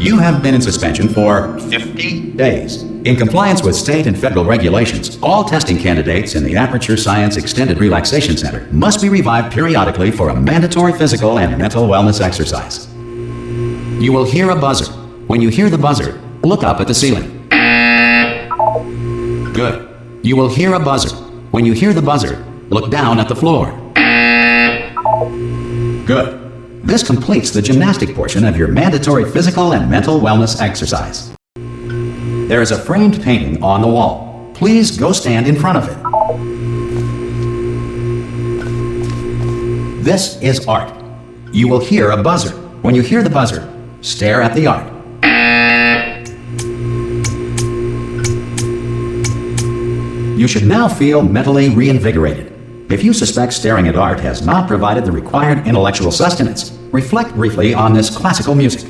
You have been in suspension for 50 days. In compliance with state and federal regulations, all testing candidates in the Aperture Science Extended Relaxation Center must be revived periodically for a mandatory physical and mental wellness exercise. You will hear a buzzer. When you hear the buzzer, look up at the ceiling. Good. You will hear a buzzer. When you hear the buzzer, look down at the floor. Good. This completes the gymnastic portion of your mandatory physical and mental wellness exercise. There is a framed painting on the wall. Please go stand in front of it. This is art. You will hear a buzzer. When you hear the buzzer, stare at the art. You should now feel mentally reinvigorated. If you suspect staring at art has not provided the required intellectual sustenance, reflect briefly on this classical music.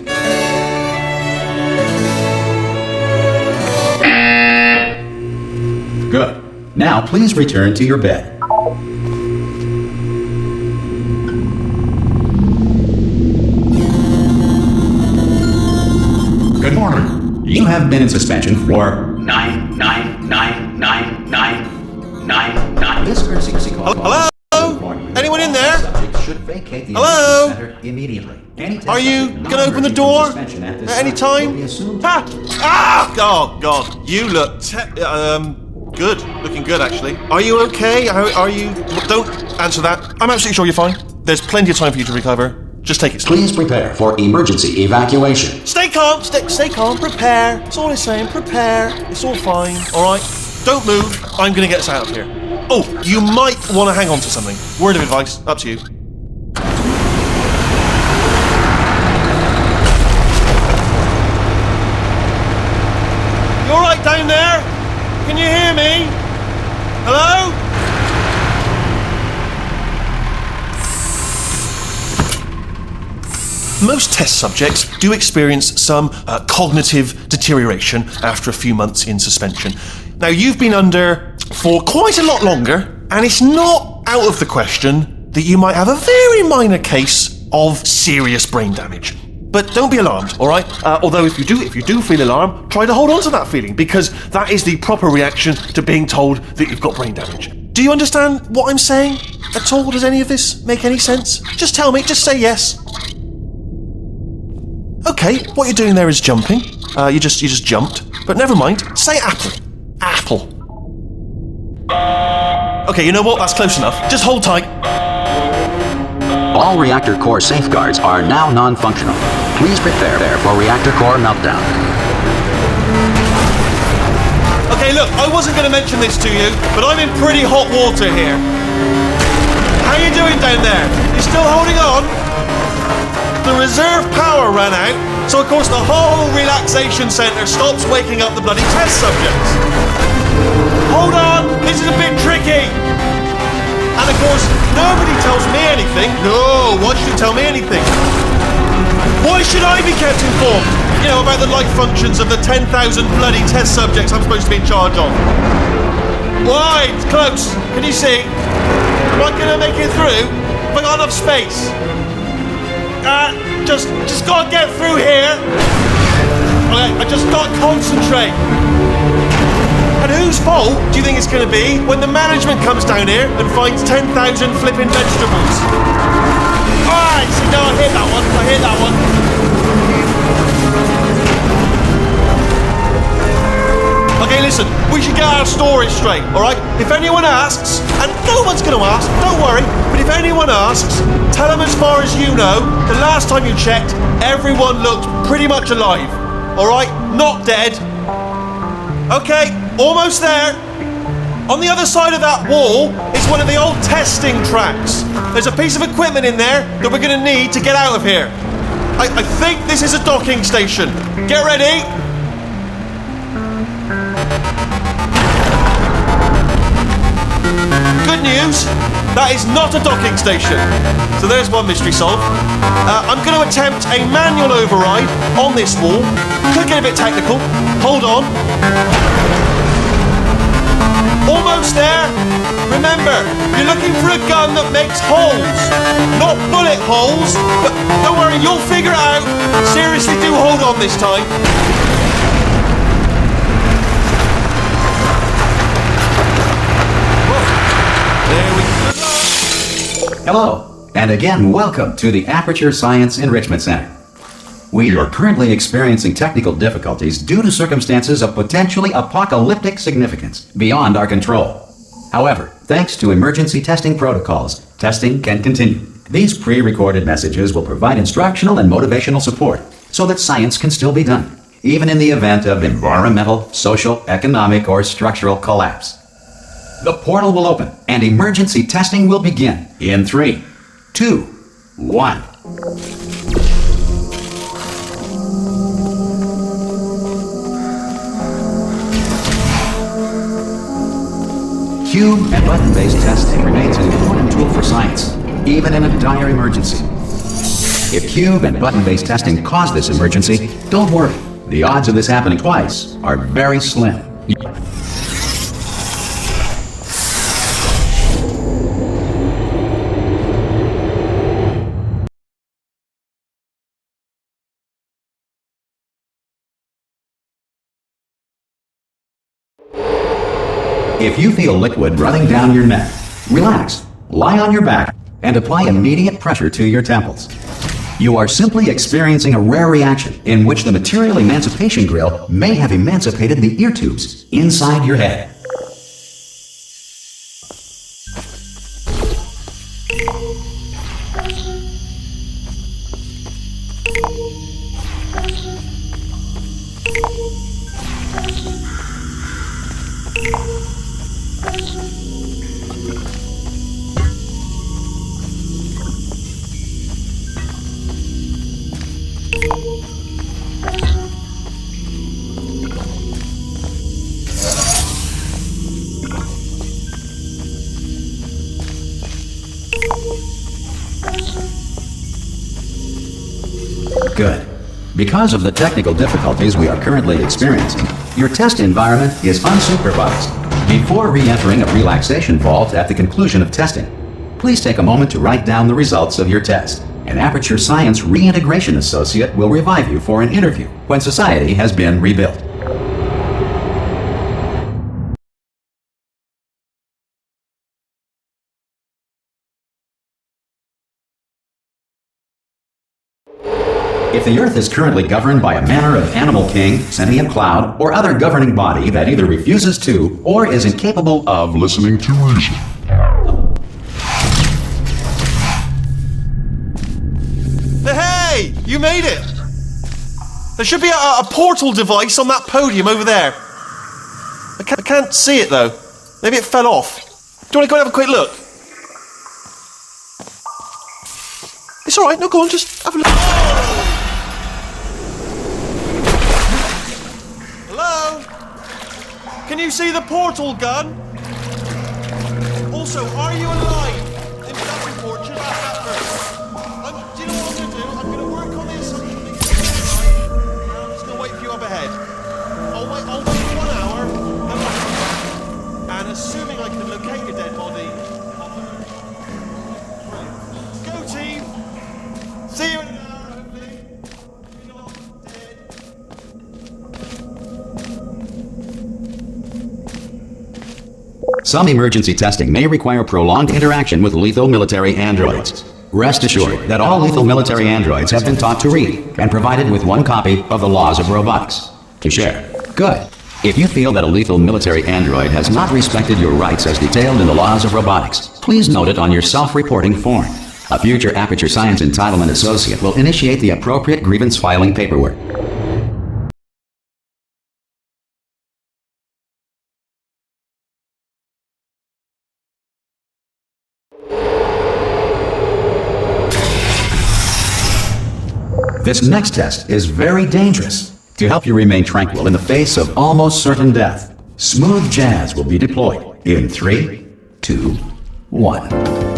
Good. Now please return to your bed. Good morning. You have been in suspension for 9. This courtesy call. Hello? Anyone in there? Should vacate the Hello? center immediately. Are you gonna open the door at any time? Ha! Ah! Oh God, you look good. Looking good, actually. Are you okay? Are you? Don't answer that. I'm absolutely sure you're fine. There's plenty of time for you to recover. Just take it slow. Please prepare for emergency evacuation. Stay calm. Stay calm. Prepare. That's all I'm saying. Prepare. It's all fine. All right. Don't move. I'm gonna get us out of here. Oh, you might want to hang on to something. Word of advice. Up to you. You all right down there? Can you hear me? Hello? Most test subjects do experience some cognitive deterioration after a few months in suspension. Now, you've been under for quite a lot longer, and it's not out of the question that you might have a very minor case of serious brain damage. But don't be alarmed, all right? Although if you do feel alarmed, try to hold on to that feeling, because that is the proper reaction to being told that you've got brain damage. Do you understand what I'm saying at all? Does any of this make any sense? Just tell me, just say yes. Okay, what you're doing there is jumping. You just jumped. But never mind. Say apple. Apple. Okay, you know what? That's close enough. Just hold tight. All reactor core safeguards are now non-functional. Please prepare for reactor core meltdown. Okay, look, I wasn't going to mention this to you, but I'm in pretty hot water here. How you doing down there? You still holding on? The reserve power ran out, so of course the whole relaxation centre stops waking up the bloody test subjects. Hold on, this is a bit tricky. And of course, nobody tells me anything. No, why should you tell me anything? Why should I be kept informed? You know, about the life functions of the 10,000 bloody test subjects I'm supposed to be in charge of. Why? It's close. Can you see? Am I gonna make it through? Have I got enough space? Just gotta get through here. Okay, I just gotta concentrate. And whose fault do you think it's gonna be when the management comes down here and finds 10,000 flipping vegetables? Alright, see, no, I hear that one. Okay, listen, we should get our story straight, alright? If anyone asks, and no one's gonna ask, don't worry, but if anyone asks, tell them as far as you know, the last time you checked, everyone looked pretty much alive. Alright? Not dead. Okay, almost there. On the other side of that wall is one of the old testing tracks. There's a piece of equipment in there that we're gonna need to get out of here. I think this is a docking station. Get ready. Good news, that is not a docking station. So there's one mystery solved. I'm going to attempt a manual override on this wall. Could get a bit technical. Hold on. Almost almost there. Remember, you're looking for a gun that makes holes. Not bullet holes, but don't worry, you'll figure it out. Seriously, do hold on this time. There we go. Hello, and again, welcome to the Aperture Science Enrichment Center. We are currently experiencing technical difficulties due to circumstances of potentially apocalyptic significance beyond our control. However, thanks to emergency testing protocols, testing can continue. These pre-recorded messages will provide instructional and motivational support so that science can still be done, even in the event of environmental, social, economic, or structural collapse. The portal will open and emergency testing will begin in 3, 2, 1. Cube and button-based testing remains an important tool for science, even in a dire emergency. If cube and button-based testing caused this emergency, don't worry. The odds of this happening twice are very slim. If you feel liquid running down your neck, relax, lie on your back, and apply immediate pressure to your temples. You are simply experiencing a rare reaction in which the material emancipation grill may have emancipated the ear tubes inside your head. Good. Because of the technical difficulties we are currently experiencing, your test environment is unsupervised. Before re-entering a relaxation vault at the conclusion of testing, please take a moment to write down the results of your test. An Aperture Science Reintegration Associate will revive you for an interview when society has been rebuilt. If the Earth is currently governed by a manner of animal king, sentient cloud, or other governing body that either refuses to or is incapable of listening to reason. Hey, you made it! There should be a portal device on that podium over there. I can't see it though. Maybe it fell off. Do you want to go and have a quick look? It's alright, no, go on, just have a look. Hello? Can you see the portal gun? Also, are you alive? If that's important, just ask that first. Do you know what I'm going to do? I'm going to work on the assumption that you're alive, and I'm just going to wait for you up ahead. I'll wait for 1 hour, then I'll come back. And assuming I can locate your dead body, I'll brilliant. Go team! See you in an hour, hopefully. You're not dead. Some emergency testing may require prolonged interaction with lethal military androids. Rest assured that all lethal military androids have been taught to read and provided with 1 copy of the Laws of Robotics to share. Good. If you feel that a lethal military android has not respected your rights as detailed in the Laws of Robotics, please note it on your self-reporting form. A future Aperture Science Entitlement Associate will initiate the appropriate grievance filing paperwork. This next test is very dangerous. To help you remain tranquil in the face of almost certain death, smooth jazz will be deployed in 3, 2, 1.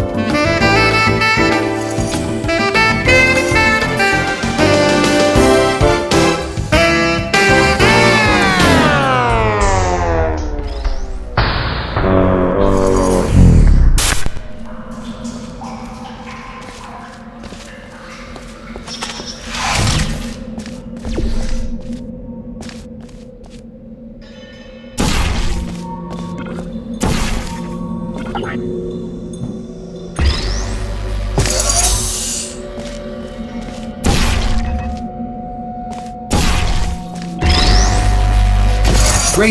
Great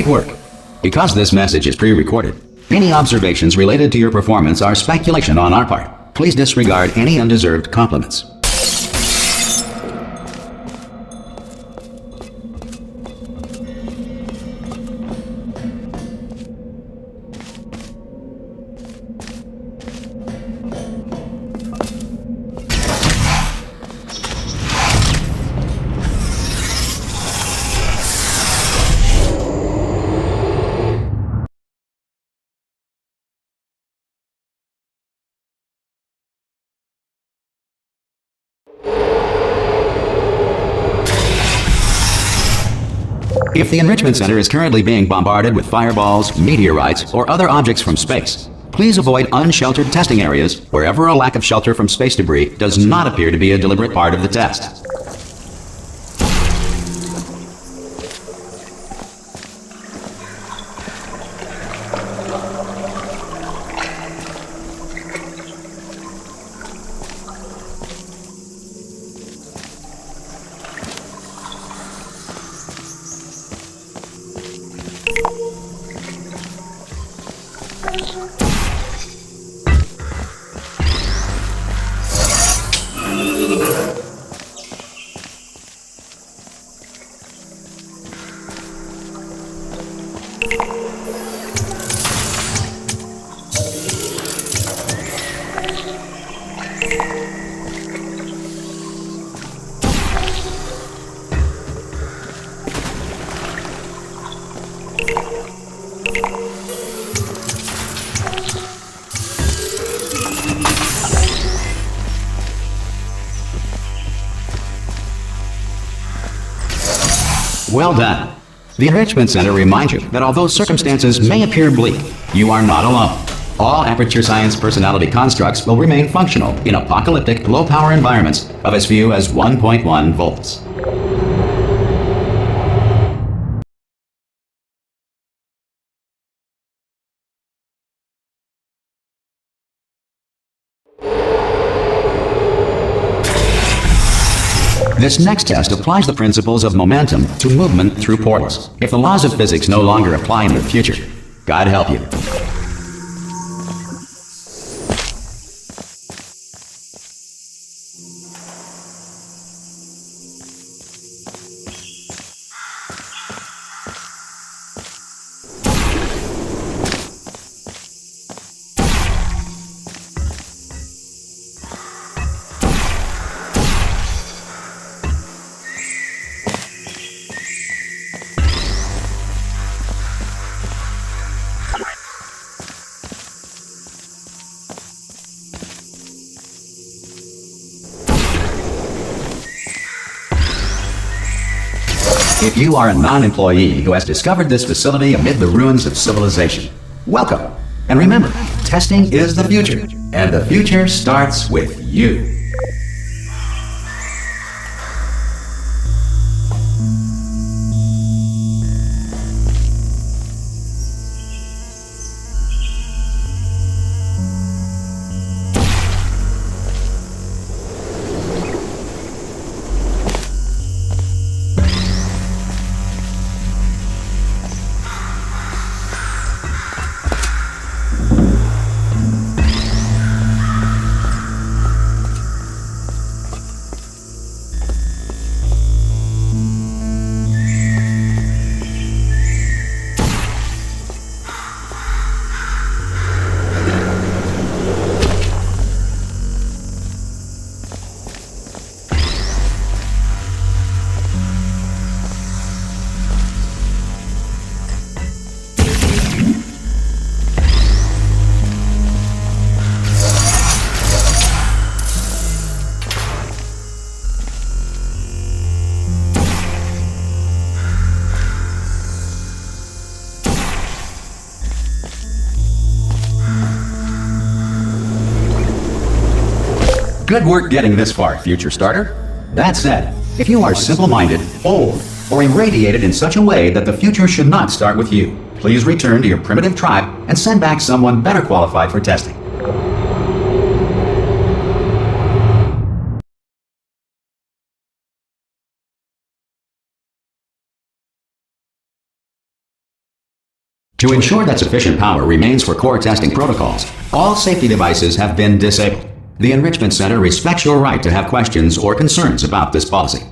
work! Because this message is pre-recorded, any observations related to your performance are speculation on our part. Please disregard any undeserved compliments. If the Enrichment Center is currently being bombarded with fireballs, meteorites, or other objects from space, please avoid unsheltered testing areas wherever a lack of shelter from space debris does not appear to be a deliberate part of the test. Well done. The Enrichment Center reminds you that although circumstances may appear bleak, you are not alone. All Aperture Science personality constructs will remain functional in apocalyptic, low-power environments of as few as 1.1 volts. This next test applies the principles of momentum to movement through portals. If the laws of physics no longer apply in the future, God help you. If you are a non-employee who has discovered this facility amid the ruins of civilization, welcome. And remember, testing is the future, and the future starts with you. Good work getting this far, future starter. That said, if you are simple-minded, old, or irradiated in such a way that the future should not start with you, please return to your primitive tribe and send back someone better qualified for testing. To ensure that sufficient power remains for core testing protocols, all safety devices have been disabled. The Enrichment Center respects your right to have questions or concerns about this policy.